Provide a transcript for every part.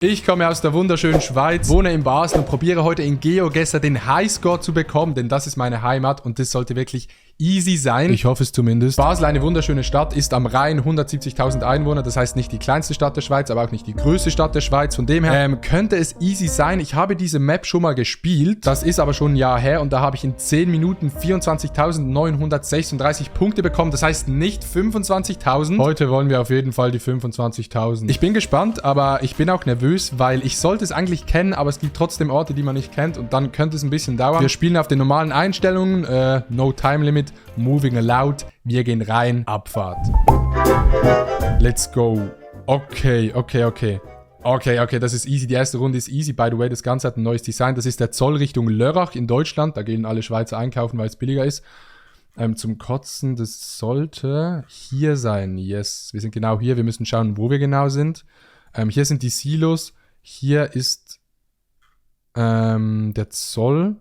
Ich komme aus der wunderschönen Schweiz, wohne in Basel und probiere heute in GeoGuessr den Highscore zu bekommen, denn das ist meine Heimat und das sollte wirklich easy sein. Ich hoffe es zumindest. Basel, eine wunderschöne Stadt, ist am Rhein, 170.000 Einwohner, das heißt nicht die kleinste Stadt der Schweiz, aber auch nicht die größte Stadt der Schweiz. Von dem her könnte es easy sein. Ich habe diese Map schon mal gespielt, das ist aber schon ein Jahr her und da habe ich in 10 Minuten 24.936 Punkte bekommen, das heißt nicht 25.000. Heute wollen wir auf jeden Fall die 25.000. Ich bin gespannt, aber ich bin auch nervös, weil ich sollte es eigentlich kennen, aber es gibt trotzdem Orte, die man nicht kennt und dann könnte es ein bisschen dauern. Wir spielen auf den normalen Einstellungen, no time limit, moving allowed, wir gehen rein, Abfahrt. Let's go. Okay, das ist easy, die erste Runde ist easy, by the way, das Ganze hat ein neues Design, das ist der Zoll Richtung Lörrach in Deutschland, da gehen alle Schweizer einkaufen, weil es billiger ist. Zum Kotzen, das sollte hier sein, yes, wir sind genau hier, wir müssen schauen, wo wir genau sind. Hier sind die Silos. Hier ist der Zoll.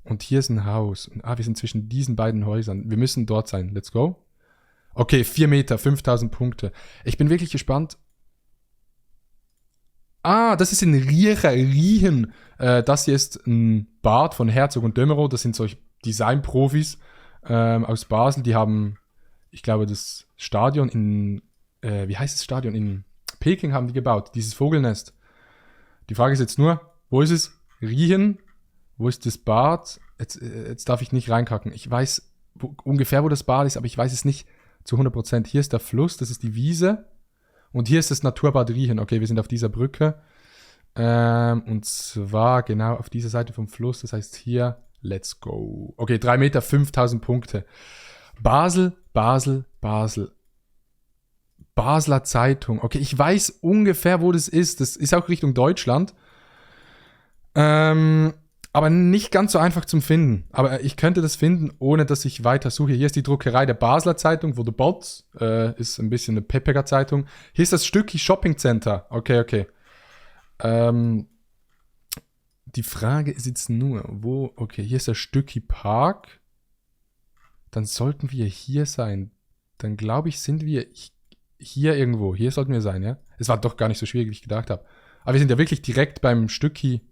Und hier ist ein Haus. Und, wir sind zwischen diesen beiden Häusern. Wir müssen dort sein. Let's go. Okay, 4 Meter, 5000 Punkte. Ich bin wirklich gespannt. Das ist in Riechen. Das hier ist ein Bad von Herzog und Dömerow. Das sind solche Designprofis aus Basel. Die haben, ich glaube, das Stadion in, wie heißt das Stadion? In Peking haben die gebaut, dieses Vogelnest. Die Frage ist jetzt nur, wo ist es? Riechen? Wo ist das Bad? Jetzt darf ich nicht reinkacken. Ich weiß ungefähr, wo das Bad ist, aber ich weiß es nicht zu 100%. Hier ist der Fluss, das ist die Wiese. Und hier ist das Naturbad Riechen. Okay, wir sind auf dieser Brücke. Und zwar genau auf dieser Seite vom Fluss. Das heißt hier, let's go. Okay, 3 Meter, 5000 Punkte. Basel. Basler Zeitung. Okay, ich weiß ungefähr, wo das ist. Das ist auch Richtung Deutschland. Aber nicht ganz so einfach zum Finden. Aber ich könnte das finden, ohne dass ich weiter suche. Hier ist die Druckerei der Basler Zeitung, wo der Bot ist ein bisschen eine peppiger Zeitung. Hier ist das Stücki Shopping Center. Okay. Die Frage ist jetzt nur, wo... Okay, hier ist das Stücki Park. Dann sollten wir hier sein. Dann glaube ich, sind wir... Hier irgendwo. Hier sollten wir sein, ja? Es war doch gar nicht so schwierig, wie ich gedacht habe. Aber wir sind ja wirklich direkt beim Stücki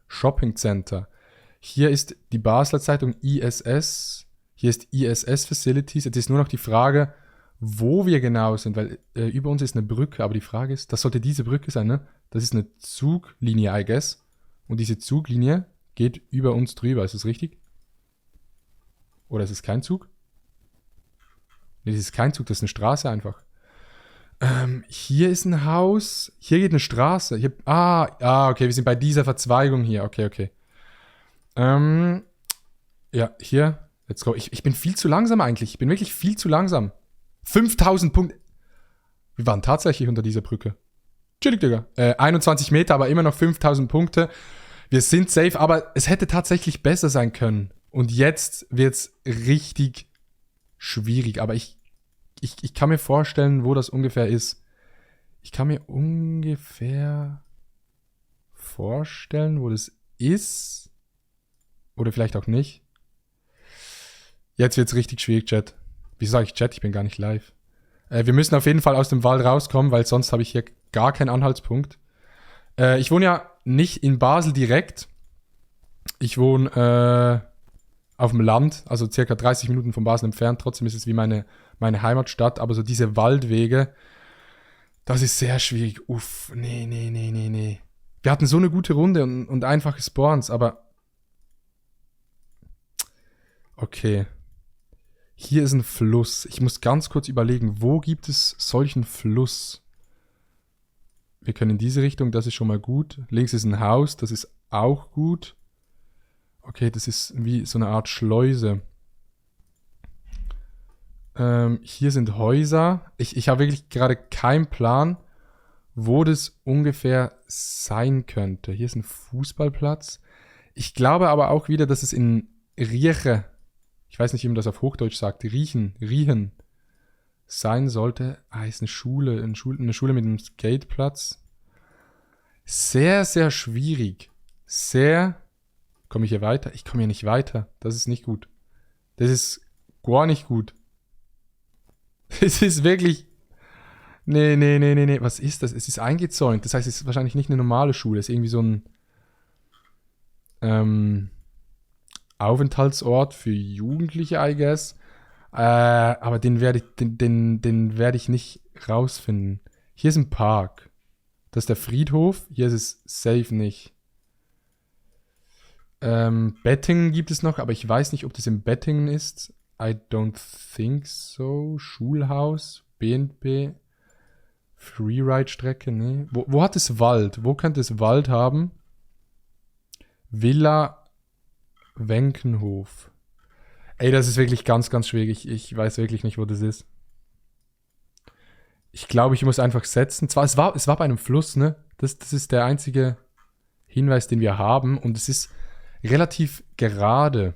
Shopping Center. Hier ist die Basler Zeitung ISS. Hier ist ISS Facilities. Jetzt ist nur noch die Frage, wo wir genau sind, weil über uns ist eine Brücke. Aber die Frage ist, das sollte diese Brücke sein, ne? Das ist eine Zuglinie, I guess. Und diese Zuglinie geht über uns drüber. Ist das richtig? Oder ist es kein Zug? Nee, das ist kein Zug, das ist eine Straße einfach. Hier ist ein Haus. Hier geht eine Straße. Hier, okay, wir sind bei dieser Verzweigung hier. Okay. Ja, hier. Let's go. Ich bin viel zu langsam eigentlich. Ich bin wirklich viel zu langsam. 5000 Punkte. Wir waren tatsächlich unter dieser Brücke. Chillig, Digga. 21 Meter, aber immer noch 5000 Punkte. Wir sind safe, aber es hätte tatsächlich besser sein können. Und jetzt wird's richtig schwierig. Aber ich kann mir vorstellen, wo das ungefähr ist. Ich kann mir ungefähr vorstellen, wo das ist. Oder vielleicht auch nicht. Jetzt wird's richtig schwierig, Chat. Wieso sage ich Chat? Ich bin gar nicht live. Wir müssen auf jeden Fall aus dem Wald rauskommen, weil sonst habe ich hier gar keinen Anhaltspunkt. Ich wohne ja nicht in Basel direkt. Ich wohne auf dem Land, also circa 30 Minuten von Basel entfernt. Trotzdem ist es wie meine Heimatstadt, aber so diese Waldwege, das ist sehr schwierig. Uff, nee. Wir hatten so eine gute Runde und einfache Spawns, aber okay. Hier ist ein Fluss. Ich muss ganz kurz überlegen, wo gibt es solchen Fluss? Wir können in diese Richtung, das ist schon mal gut. Links ist ein Haus, das ist auch gut. Okay, das ist wie so eine Art Schleuse. Hier sind Häuser. Ich habe wirklich gerade keinen Plan, wo das ungefähr sein könnte. Hier ist ein Fußballplatz. Ich glaube aber auch wieder, dass es in Rieche, ich weiß nicht, wie man das auf Hochdeutsch sagt, Riechen sein sollte. Ist eine Schule mit einem Skateplatz. Sehr, sehr schwierig. Komme ich hier weiter? Ich komme hier nicht weiter. Das ist nicht gut. Das ist gar nicht gut. Es ist wirklich Nee. Was ist das? Es ist eingezäunt. Das heißt, es ist wahrscheinlich nicht eine normale Schule. Es ist irgendwie so ein Aufenthaltsort für Jugendliche, I guess. Aber den werde ich nicht rausfinden. Hier ist ein Park. Das ist der Friedhof. Hier ist es safe nicht. Bettingen gibt es noch, aber ich weiß nicht, ob das in Bettingen ist. I don't think so. Schulhaus, BNP, Freeride-Strecke, ne? Wo hat es Wald? Wo könnte es Wald haben? Villa Wenkenhof. Ey, das ist wirklich ganz, ganz schwierig. Ich weiß wirklich nicht, wo das ist. Ich glaube, ich muss einfach setzen. Zwar, es war bei einem Fluss, ne? Das ist der einzige Hinweis, den wir haben. Und es ist relativ gerade.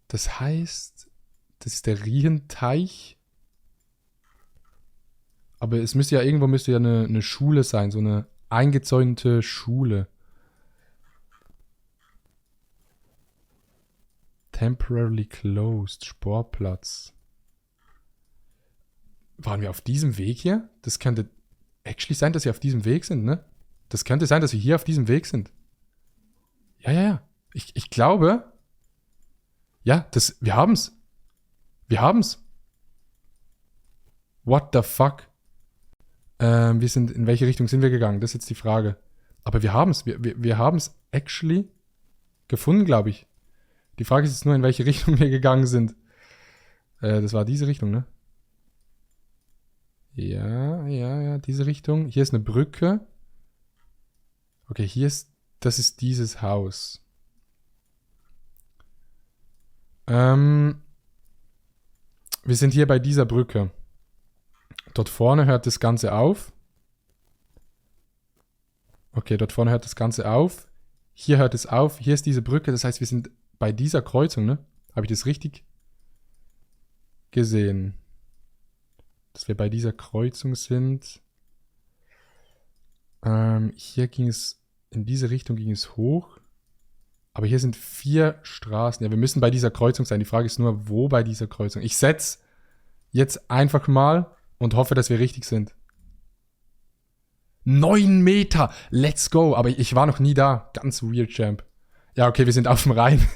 Das heißt, das ist der Rienteich. Aber es müsste ja irgendwo eine Schule sein. So eine eingezäunte Schule. Temporarily closed. Sportplatz. Waren wir auf diesem Weg hier? Das könnte actually sein, dass wir auf diesem Weg sind, ne? Das könnte sein, dass wir hier auf diesem Weg sind. Ja. Ich glaube... Ja, wir haben's. Wir haben's. What the fuck? In welche Richtung sind wir gegangen? Das ist jetzt die Frage. Aber wir haben's. Wir haben's actually gefunden, glaube ich. Die Frage ist jetzt nur, in welche Richtung wir gegangen sind. Das war diese Richtung, ne? Ja, diese Richtung. Hier ist eine Brücke. Okay, das ist dieses Haus. Wir sind hier bei dieser Brücke. Dort vorne hört das Ganze auf. Okay, dort vorne hört das Ganze auf. Hier hört es auf. Hier ist diese Brücke. Das heißt, wir sind bei dieser Kreuzung, ne? Habe ich das richtig gesehen? Dass wir bei dieser Kreuzung sind. Hier ging es, in diese Richtung ging es hoch. Aber hier sind 4 Straßen. Ja, wir müssen bei dieser Kreuzung sein. Die Frage ist nur, wo bei dieser Kreuzung. Ich setze jetzt einfach mal und hoffe, dass wir richtig sind. 9 Meter! Let's go! Aber ich war noch nie da. Ganz weird, Champ. Ja, okay, wir sind auf dem Rhein.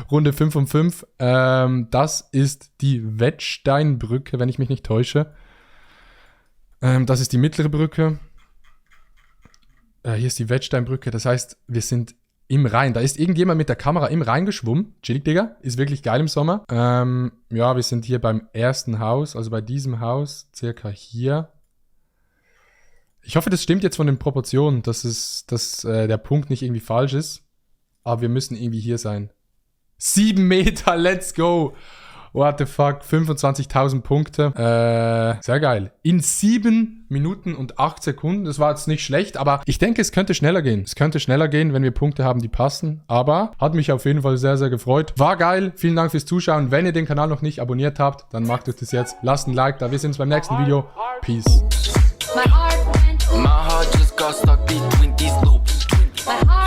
Runde 5 um 5. Das ist die Wettsteinbrücke, wenn ich mich nicht täusche. Das ist die mittlere Brücke. Hier ist die Wettsteinbrücke. Das heißt, wir sind im Rhein. Da ist irgendjemand mit der Kamera im Rhein geschwommen. Chillig, Digga. Ist wirklich geil im Sommer. Ja, wir sind hier beim ersten Haus. Also bei diesem Haus. Circa hier. Ich hoffe, das stimmt jetzt von den Proportionen. Dass der Punkt nicht irgendwie falsch ist. Aber wir müssen irgendwie hier sein. 7 Meter, let's go. What the fuck, 25.000 Punkte. Sehr geil. In 7 Minuten und 8 Sekunden. Das war jetzt nicht schlecht, aber ich denke, es könnte schneller gehen. Es könnte schneller gehen, wenn wir Punkte haben, die passen. Aber hat mich auf jeden Fall sehr, sehr gefreut. War geil. Vielen Dank fürs Zuschauen. Wenn ihr den Kanal noch nicht abonniert habt, dann macht euch das jetzt. Lasst ein Like da. Wir sehen uns beim nächsten Video. Peace. My heart just got stuck between these loops. My heart